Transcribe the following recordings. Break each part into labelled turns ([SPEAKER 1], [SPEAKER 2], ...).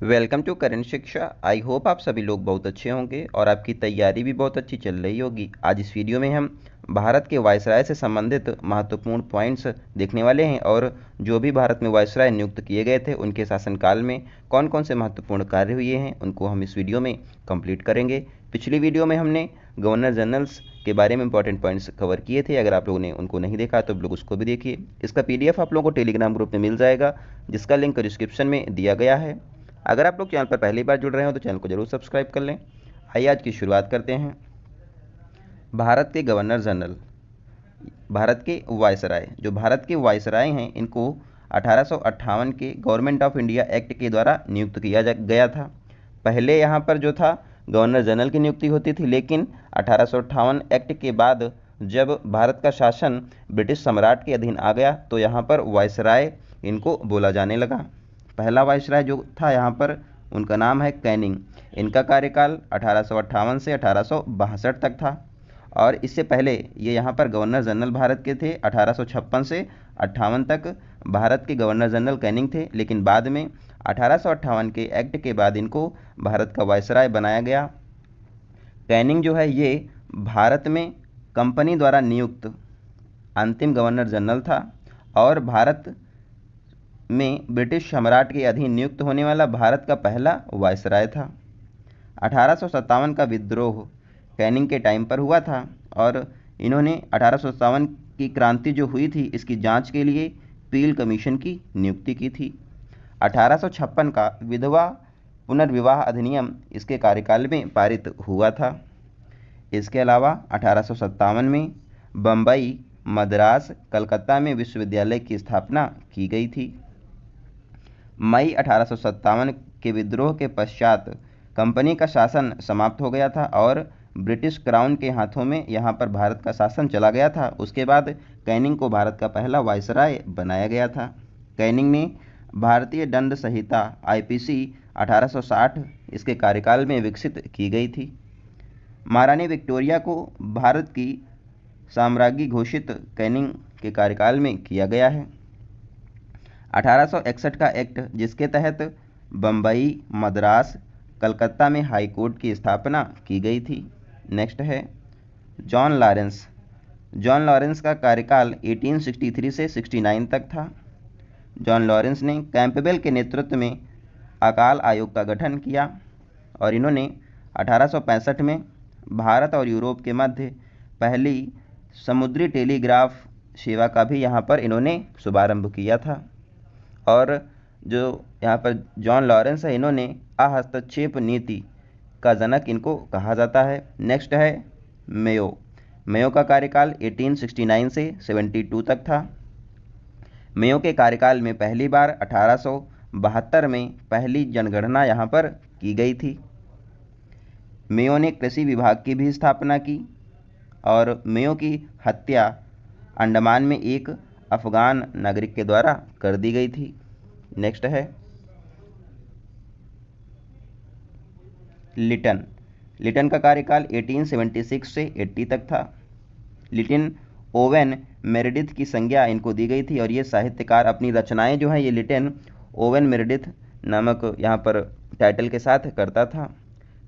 [SPEAKER 1] Welcome to current शिक्षा। I hope आप सभी लोग बहुत अच्छे होंगे और आपकी तैयारी भी बहुत अच्छी चल रही होगी। आज इस वीडियो में हम भारत के वायसराय से संबंधित महत्वपूर्ण पॉइंट्स देखने वाले हैं और जो भी भारत में वायसराय नियुक्त किए गए थे उनके शासनकाल में कौन कौन से महत्वपूर्ण कार्य हुए हैं उनको हम इस वीडियो में कंप्लीट करेंगे। पिछली वीडियो में हमने गवर्नर जनरल्स के बारे में इंपॉर्टेंट पॉइंट्स कवर किए थे। अगर आप लोगों ने उनको नहीं देखा तो आप लोग उसको भी देखिए। इसका PDF आप लोगों को टेलीग्राम ग्रुप में मिल जाएगा, जिसका लिंक डिस्क्रिप्शन में दिया गया है। अगर आप लोग चैनल पर पहली बार जुड़ रहे हो तो चैनल को जरूर सब्सक्राइब कर लें। आइए आज की शुरुआत करते हैं। भारत के गवर्नर जनरल, भारत के वायसराय, जो भारत के वायसराय हैं इनको 1858 के गवर्नमेंट ऑफ इंडिया एक्ट के द्वारा नियुक्त किया गया था। पहले यहाँ पर जो था गवर्नर जनरल की नियुक्ति होती थी, लेकिन 1858 एक्ट के बाद जब भारत का शासन ब्रिटिश सम्राट के अधीन आ गया तो यहाँ पर वायसराय इनको बोला जाने लगा। पहला वायसराय जो था यहाँ पर उनका नाम है कैनिंग। इनका कार्यकाल 1858 से 1862 तक था और इससे पहले ये यहाँ पर गवर्नर जनरल भारत के थे। 1856 से 58 तक भारत के गवर्नर जनरल कैनिंग थे, लेकिन बाद में 1858 के एक्ट के बाद इनको भारत का वायसराय बनाया गया। कैनिंग जो है ये भारत में कंपनी द्वारा नियुक्त अंतिम गवर्नर जनरल था और भारत में ब्रिटिश सम्राट के अधीन नियुक्त होने वाला भारत का पहला वायसराय था। 1857 का विद्रोह कैनिंग के टाइम पर हुआ था और इन्होंने 1857 की क्रांति जो हुई थी इसकी जांच के लिए पील कमीशन की नियुक्ति की थी। 1856 का विधवा पुनर्विवाह अधिनियम इसके कार्यकाल में पारित हुआ था। इसके अलावा 1857 में बम्बई, मद्रास, कलकत्ता में विश्वविद्यालय की स्थापना की गई थी। मई 1857 के विद्रोह के पश्चात कंपनी का शासन समाप्त हो गया था और ब्रिटिश क्राउन के हाथों में यहाँ पर भारत का शासन चला गया था। उसके बाद कैनिंग को भारत का पहला वायसराय बनाया गया था। कैनिंग ने भारतीय दंड संहिता IPC 1860 इसके कार्यकाल में विकसित की गई थी। महारानी विक्टोरिया को भारत की साम्राज्ञी घोषित कैनिंग के कार्यकाल में किया गया है। 1861 का एक्ट जिसके तहत बम्बई, मद्रास, कलकत्ता में हाई कोर्ट की स्थापना की गई थी। नेक्स्ट है जॉन लॉरेंस। जॉन लॉरेंस का कार्यकाल 1863 से 69 तक था। जॉन लॉरेंस ने कैंपबेल के नेतृत्व में अकाल आयोग का गठन किया और इन्होंने 1865 में भारत और यूरोप के मध्य पहली समुद्री टेलीग्राफ सेवा का भी यहाँ पर इन्होंने शुभारंभ किया था। और जो यहाँ पर जॉन लॉरेंस है इन्होंने अहस्तक्षेप नीति का जनक इनको कहा जाता है। नेक्स्ट है मेयो। मेयो का कार्यकाल 1869 से 72 तक था। मेयो के कार्यकाल में पहली बार 1872 में पहली जनगणना यहाँ पर की गई थी। मेयो ने कृषि विभाग की भी स्थापना की और मेयो की हत्या अंडमान में एक अफगान नागरिक के द्वारा कर दी गई थी। नेक्स्ट है लिटन। लिटन का कार्यकाल 1876 से 80 तक था। लिटन ओवेन मेरेडिथ की संज्ञा इनको दी गई थी और ये साहित्यकार अपनी रचनाएं जो हैं ये लिटन ओवेन मेरेडिथ नामक यहाँ पर टाइटल के साथ करता था।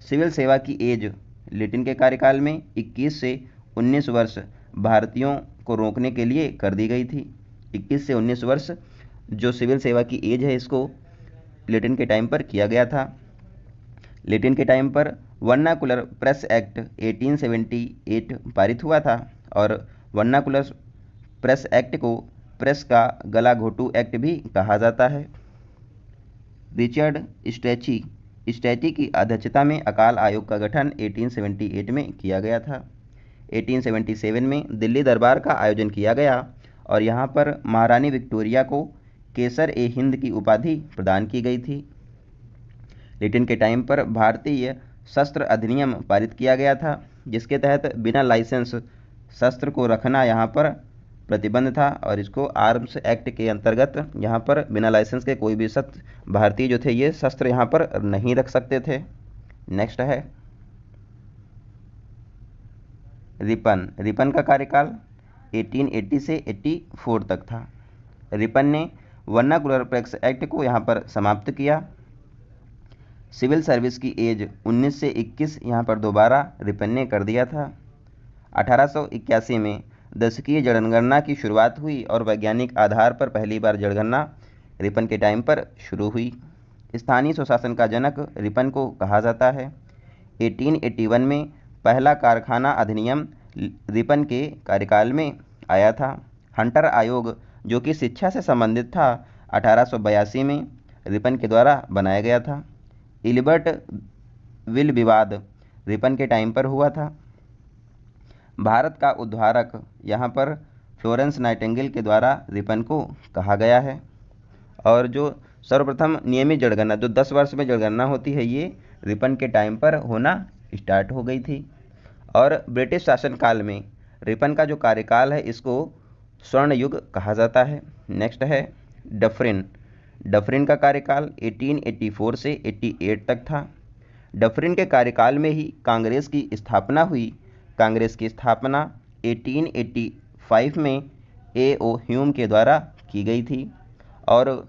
[SPEAKER 1] सिविल सेवा की एज लिटन के कार्यकाल में 21 से 19 वर्ष भारतीयों को रोकने के लिए कर दी गई थी। 21 से 19 वर्ष जो सिविल सेवा की एज है इसको लिटन के टाइम पर किया गया था। लिटन के टाइम पर वर्नाकुलर प्रेस एक्ट 1878 पारित हुआ था और वर्नाकुलर प्रेस एक्ट को प्रेस का गला घोटू एक्ट भी कहा जाता है। रिचर्ड स्ट्रैची की अध्यक्षता में अकाल आयोग का गठन 1878 में किया गया था। 1877 में दिल्ली दरबार का आयोजन किया गया और यहाँ पर महारानी विक्टोरिया को केसर-ए-हिंद की उपाधि प्रदान की गई थी। लिटन के टाइम पर भारतीय शस्त्र अधिनियम पारित किया गया था, जिसके तहत बिना लाइसेंस शस्त्र को रखना यहाँ पर प्रतिबंध था और इसको आर्म्स एक्ट के अंतर्गत यहाँ पर बिना लाइसेंस के कोई भी भारतीय जो थे ये शस्त्र यहाँ पर नहीं रख सकते थे। नेक्स्ट है रिपन। रिपन का कार्यकाल 1880 से 84 तक था। रिपन ने वर्नाकुलर प्रेस एक्ट को यहाँ पर समाप्त किया सिविल सर्विस की एज 19 से 21 यहाँ पर दोबारा रिपन ने कर दिया था। 1881 में दशकीय जनगणना की शुरुआत हुई और वैज्ञानिक आधार पर पहली बार जनगणना रिपन के टाइम पर शुरू हुई। स्थानीय स्वशासन का जनक रिपन को कहा जाता है। 1881 में पहला कारखाना अधिनियम रिपन के कार्यकाल में आया था। हंटर आयोग जो कि शिक्षा से संबंधित था 1882 में रिपन के द्वारा बनाया गया था। इलिबर्ट विल विवाद रिपन के टाइम पर हुआ था। भारत का उद्धारक यहाँ पर फ्लोरेंस नाइटिंगेल के द्वारा रिपन को कहा गया है। और जो सर्वप्रथम नियमित जनगणना जो 10 वर्ष में जनगणना होती है ये रिपन के टाइम पर होना स्टार्ट हो गई थी। और ब्रिटिश शासनकाल में रिपन का जो कार्यकाल है इसको स्वर्ण युग कहा जाता है। नेक्स्ट है डफरिन। डफरिन का कार्यकाल 1884 से 88 तक था। डफरिन के कार्यकाल में ही कांग्रेस की स्थापना हुई। कांग्रेस की स्थापना 1885 में A.O. ह्यूम के द्वारा की गई थी। और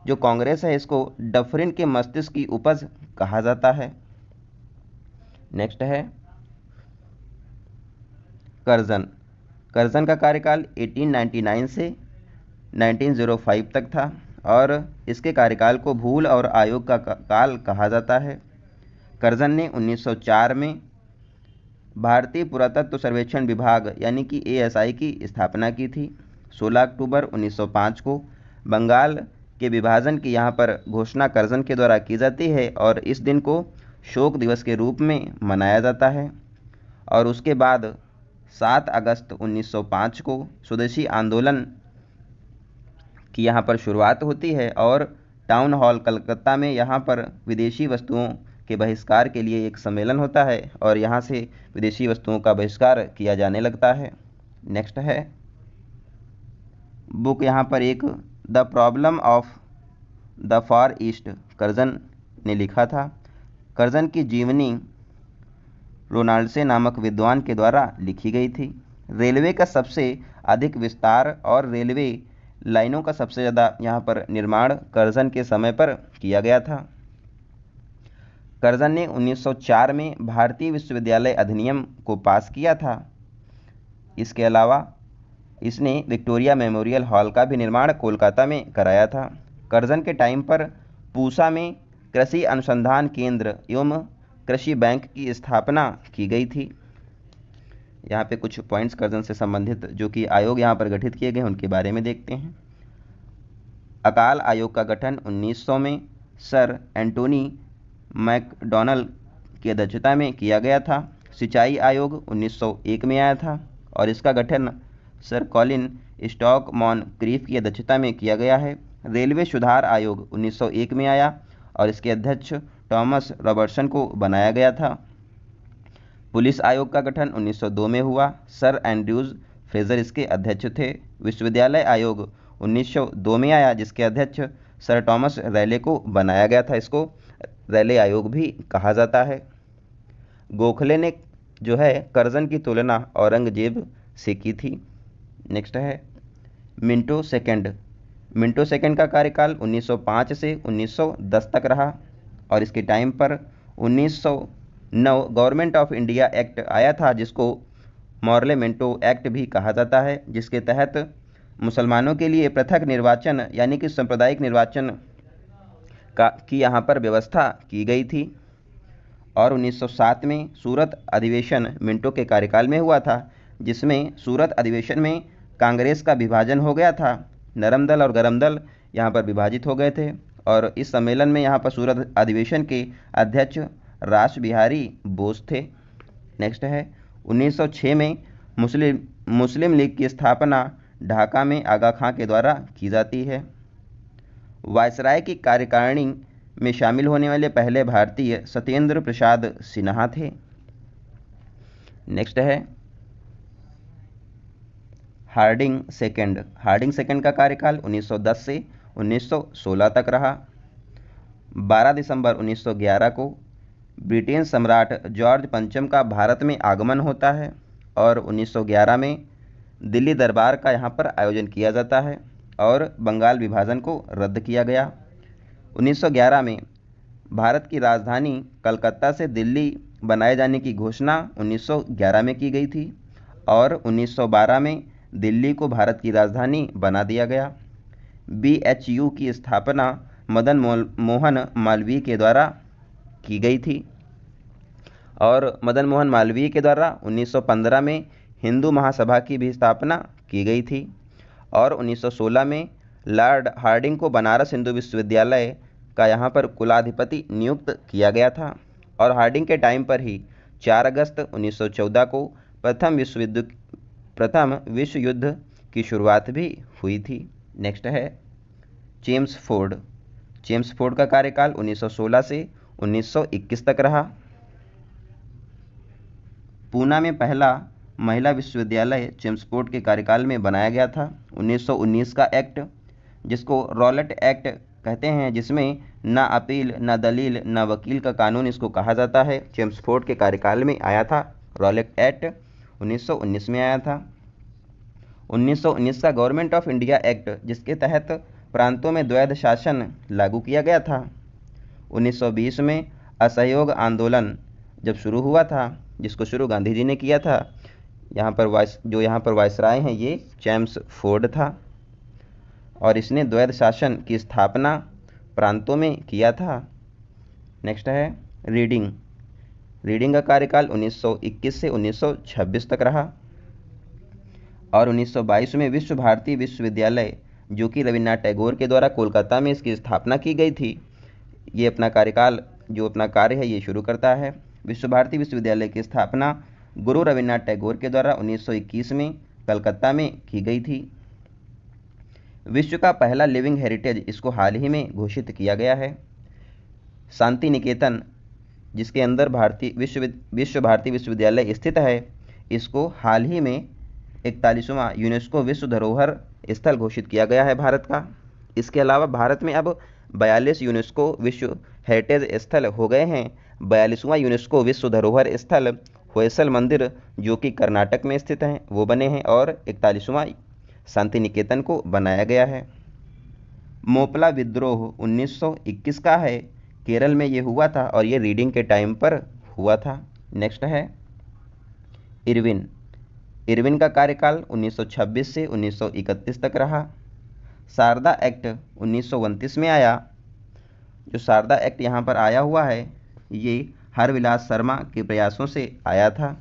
[SPEAKER 1] जो कांग्रेस है इसको डफरिन के मस्तिष्क की उपज कहा जाता है। नेक्स्ट है कर्जन। कर्जन का कार्यकाल 1899 से 1905 तक था और इसके कार्यकाल को भूल और आयोग का काल कहा जाता है। कर्जन ने 1904 में भारतीय पुरातत्व सर्वेक्षण विभाग यानी कि ASI की स्थापना की थी। 16 अक्टूबर 1905 को बंगाल के विभाजन की यहाँ पर घोषणा कर्जन के द्वारा की जाती है और इस दिन को शोक दिवस के रूप में मनाया जाता है। और उसके बाद 7 अगस्त 1905 को स्वदेशी आंदोलन की यहाँ पर शुरुआत होती है और टाउन हॉल कलकत्ता में यहाँ पर विदेशी वस्तुओं के बहिष्कार के लिए एक सम्मेलन होता है और यहाँ से विदेशी वस्तुओं का बहिष्कार किया जाने लगता है। नेक्स्ट है बुक यहाँ पर एक the problem of the far east Curzon ने लिखा था। कर्जन की जीवनी रोनाल्डसे नामक विद्वान के द्वारा लिखी गई थी। रेलवे का सबसे अधिक विस्तार और रेलवे लाइनों का सबसे ज़्यादा यहाँ पर निर्माण कर्जन के समय पर किया गया था। कर्जन ने 1904 में भारतीय विश्वविद्यालय अधिनियम को पास किया था। इसके अलावा इसने विक्टोरिया मेमोरियल हॉल का भी निर्माण कोलकाता में कराया था। कर्जन के टाइम पर पूसा में कृषि अनुसंधान केंद्र एवं कृषि बैंक की स्थापना की गई थी। यहाँ पे कुछ पॉइंट्स कर्जन से संबंधित जो कि आयोग यहाँ पर गठित किए गए उनके बारे में देखते हैं। अकाल आयोग का गठन 1900 में सर एंटोनी मैकडॉनल्ड की अध्यक्षता में किया गया था। सिंचाई आयोग 1901 में आया था और इसका गठन सर कॉलिन स्टॉक मॉनक्रीफ की अध्यक्षता में किया गया है। रेलवे सुधार आयोग 1901 में आया और इसके अध्यक्ष थॉमस रॉबर्टसन को बनाया गया था। पुलिस आयोग का गठन 1902 में हुआ। सर एंड्रयूज फ्रेजर इसके अध्यक्ष थे। विश्वविद्यालय आयोग 1902 में आया जिसके अध्यक्ष सर थॉमस रैले को बनाया गया था। इसको रैले आयोग भी कहा जाता है। गोखले ने जो है कर्जन की तुलना औरंगजेब से की थी। नेक्स्ट है मिंटो सेकंड। मिंटो सेकंड का कार्यकाल 1905 से 1910 तक रहा और इसके टाइम पर 1909 गवर्नमेंट ऑफ इंडिया एक्ट आया था जिसको मॉर्ले मिंटो एक्ट भी कहा जाता है, जिसके तहत मुसलमानों के लिए पृथक निर्वाचन यानी कि सांप्रदायिक निर्वाचन की यहाँ पर व्यवस्था की गई थी। और 1907 में सूरत अधिवेशन मिंटो के कार्यकाल में हुआ था जिसमें सूरत अधिवेशन में कांग्रेस का विभाजन हो गया था। नरम दल और गरम दल यहाँ पर विभाजित हो गए थे और इस सम्मेलन में यहाँ पर सूरत अधिवेशन के अध्यक्ष रास बिहारी बोस थे। नेक्स्ट है 1906 में मुस्लिम लीग की स्थापना ढाका में आगा खां के द्वारा की जाती है। वायसराय की कार्यकारिणी में शामिल होने वाले पहले भारतीय सत्येंद्र प्रसाद सिन्हा थे। नेक्स्ट है हार्डिंग सेकंड। हार्डिंग सेकंड का कार्यकाल 1910 से 1916 तक रहा। 12 दिसंबर 1911 को ब्रिटेन सम्राट जॉर्ज पंचम का भारत में आगमन होता है और 1911 में दिल्ली दरबार का यहाँ पर आयोजन किया जाता है और बंगाल विभाजन को रद्द किया गया। 1911 में भारत की राजधानी कलकत्ता से दिल्ली बनाए जाने की घोषणा 1911 में की गई थी और 1912 में दिल्ली को भारत की राजधानी बना दिया गया। BHU की स्थापना मदन मोहन मालवीय के द्वारा की गई थी और मदन मोहन मालवीय के द्वारा 1915 में हिंदू महासभा की भी स्थापना की गई थी और 1916 में लॉर्ड हार्डिंग को बनारस हिंदू विश्वविद्यालय का यहाँ पर कुलाधिपति नियुक्त किया गया था और हार्डिंग के टाइम पर ही 4 अगस्त 1914 को प्रथम विश्व युद्ध की शुरुआत भी हुई थी। नेक्स्ट है जेम्स फोर्ड। जेम्स फोर्ड का कार्यकाल 1916 से 1921 तक रहा। पूना में पहला महिला विश्वविद्यालय जेम्स फोर्ड के कार्यकाल में बनाया गया था। 1919 का एक्ट, जिसको रॉलेट एक्ट कहते हैं, जिसमें ना अपील, ना दलील, ना वकील का कानून इसको कहा जाता है, जेम्स फोर्ड के कार्यकाल में आया था। रॉलेट एक्ट 1919 में आया था। 1919 का गवर्नमेंट ऑफ इंडिया एक्ट, जिसके तहत प्रांतों में द्वैध शासन लागू किया गया था। 1920 में असहयोग आंदोलन जब शुरू हुआ था, जिसको शुरू गांधी जी ने किया था, यहाँ पर वायसराय हैं ये जेम्स फोर्ड था और इसने द्वैध शासन की स्थापना प्रांतों में किया था। नेक्स्ट है रीडिंग। रीडिंग का कार्यकाल 1921 से 1926 तक रहा और 1922 में विश्व भारती विश्वविद्यालय, जो कि रविन्द्रनाथ टैगोर के द्वारा कोलकाता में इसकी स्थापना की गई थी, ये अपना कार्य है ये शुरू करता है। विश्व भारती विश्वविद्यालय की स्थापना गुरु रविन्द्रनाथ टैगोर के द्वारा 1921 में कलकत्ता में की गई थी। विश्व का पहला लिविंग हेरिटेज इसको हाल ही में घोषित किया गया है। शांति निकेतन, जिसके अंदर विश्व भारती विश्वविद्यालय स्थित है, इसको हाल ही में 41वां यूनेस्को विश्व धरोहर स्थल घोषित किया गया है भारत का। इसके अलावा भारत में अब 42 यूनेस्को विश्व हेरिटेज स्थल हो गए हैं। 42वां यूनेस्को विश्व धरोहर स्थल होयसल मंदिर, जो कि कर्नाटक में स्थित हैं, वो बने हैं और 41वां शांति निकेतन को बनाया गया है। मोपला विद्रोह 1921 का है, केरल में ये हुआ था और ये रीडिंग के टाइम पर हुआ था। नेक्स्ट है इरविन। इरविन का कार्यकाल 1926 से 1931 तक रहा। शारदा एक्ट 1929 में आया। जो शारदा एक्ट यहाँ पर आया हुआ है, ये हरविलास शर्मा के प्रयासों से आया था।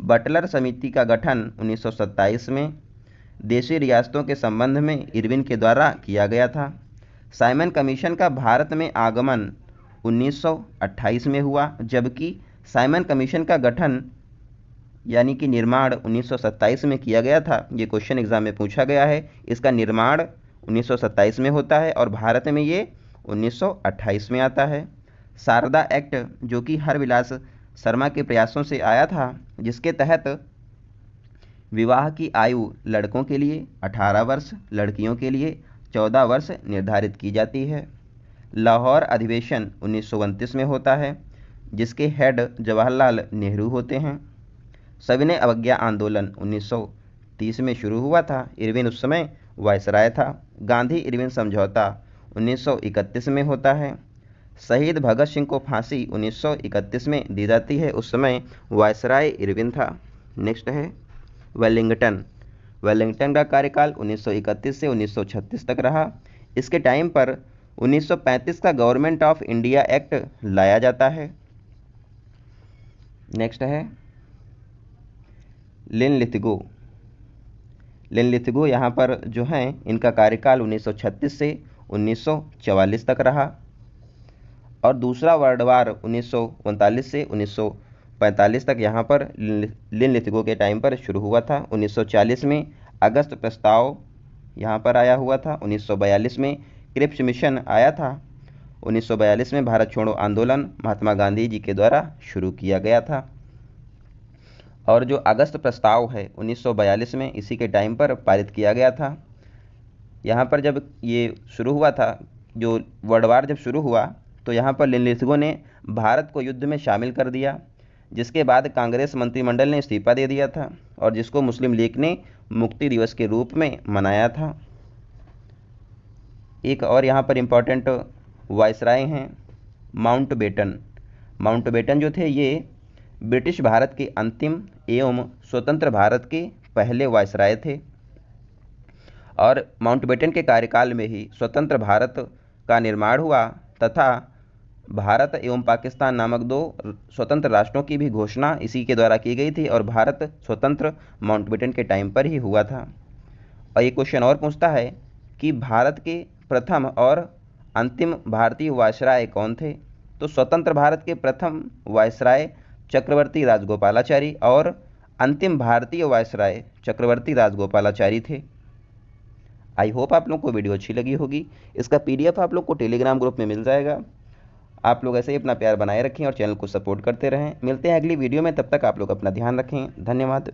[SPEAKER 1] बटलर समिति का गठन 1927 में देशी रियासतों के संबंध में इरविन के द्वारा किया गया था। साइमन कमीशन का भारत में आगमन 1928 में हुआ, जबकि साइमन कमीशन का गठन यानी कि निर्माण 1927 में किया गया था। ये क्वेश्चन एग्जाम में पूछा गया है। इसका निर्माण 1927 में होता है और भारत में ये 1928 में आता है। शारदा एक्ट, जो कि हरविलास शर्मा के प्रयासों से आया था, जिसके तहत विवाह की आयु लड़कों के लिए 18 वर्ष, लड़कियों के लिए 14 वर्ष निर्धारित की जाती है। लाहौर अधिवेशन 1929 में होता है, जिसके हेड जवाहरलाल नेहरू होते हैं। सविनय अवज्ञा आंदोलन 1930 में शुरू हुआ था। इरविन उस समय वायसराय था। गांधी इरविन समझौता 1931 में होता है। शहीद भगत सिंह को फांसी 1931 में दी जाती है, उस समय वायसराय इरविन था। नेक्स्ट है वेलिंगटन। वेलिंगटन का कार्यकाल 1931 से 1936 तक रहा। इसके टाइम पर 1935 का गवर्नमेंट ऑफ इंडिया एक्ट लाया जाता है। नेक्स्ट है लिनलिथगो। लिनलिथगो यहाँ पर जो हैं, इनका कार्यकाल 1936 से 1944 तक रहा और दूसरा वर्ल्ड वार 1939 से 1945 तक यहाँ पर लिनलिथगो के टाइम पर शुरू हुआ था। 1940 में अगस्त प्रस्ताव यहाँ पर आया हुआ था। 1942 में क्रिप्स मिशन आया था। 1942 में भारत छोड़ो आंदोलन महात्मा गांधी जी के द्वारा शुरू किया गया था और जो अगस्त प्रस्ताव है 1942 में इसी के टाइम पर पारित किया गया था। यहाँ पर जब ये शुरू हुआ था, जो वर्ल्ड वार जब शुरू हुआ, तो यहाँ पर लिनलिथगो ने भारत को युद्ध में शामिल कर दिया, जिसके बाद कांग्रेस मंत्रिमंडल ने इस्तीफा दे दिया था और जिसको मुस्लिम लीग ने मुक्ति दिवस के रूप में मनाया था। एक और यहाँ पर इम्पोर्टेंट वायसराय हैं माउंटबेटन। माउंटबेटन जो थे ये ब्रिटिश भारत के अंतिम एवं स्वतंत्र भारत के पहले वायसराय थे और माउंटबेटन के कार्यकाल में ही स्वतंत्र भारत का निर्माण हुआ तथा भारत एवं पाकिस्तान नामक दो स्वतंत्र राष्ट्रों की भी घोषणा इसी के द्वारा की गई थी और भारत स्वतंत्र माउंटबेटन के टाइम पर ही हुआ था। और ये क्वेश्चन और पूछता है कि भारत के प्रथम और अंतिम भारतीय वायसराय कौन थे। तो स्वतंत्र भारत के प्रथम वायसराय चक्रवर्ती राजगोपालाचारी और अंतिम भारतीय वायसराय चक्रवर्ती राजगोपालाचारी थे। आई होप आप लोग को वीडियो अच्छी लगी होगी। इसका पीडीएफ आप लोग को टेलीग्राम ग्रुप में मिल जाएगा। आप लोग ऐसे ही अपना प्यार बनाए रखें और चैनल को सपोर्ट करते रहें। मिलते हैं अगली वीडियो में, तब तक आप लोग अपना ध्यान रखें। धन्यवाद।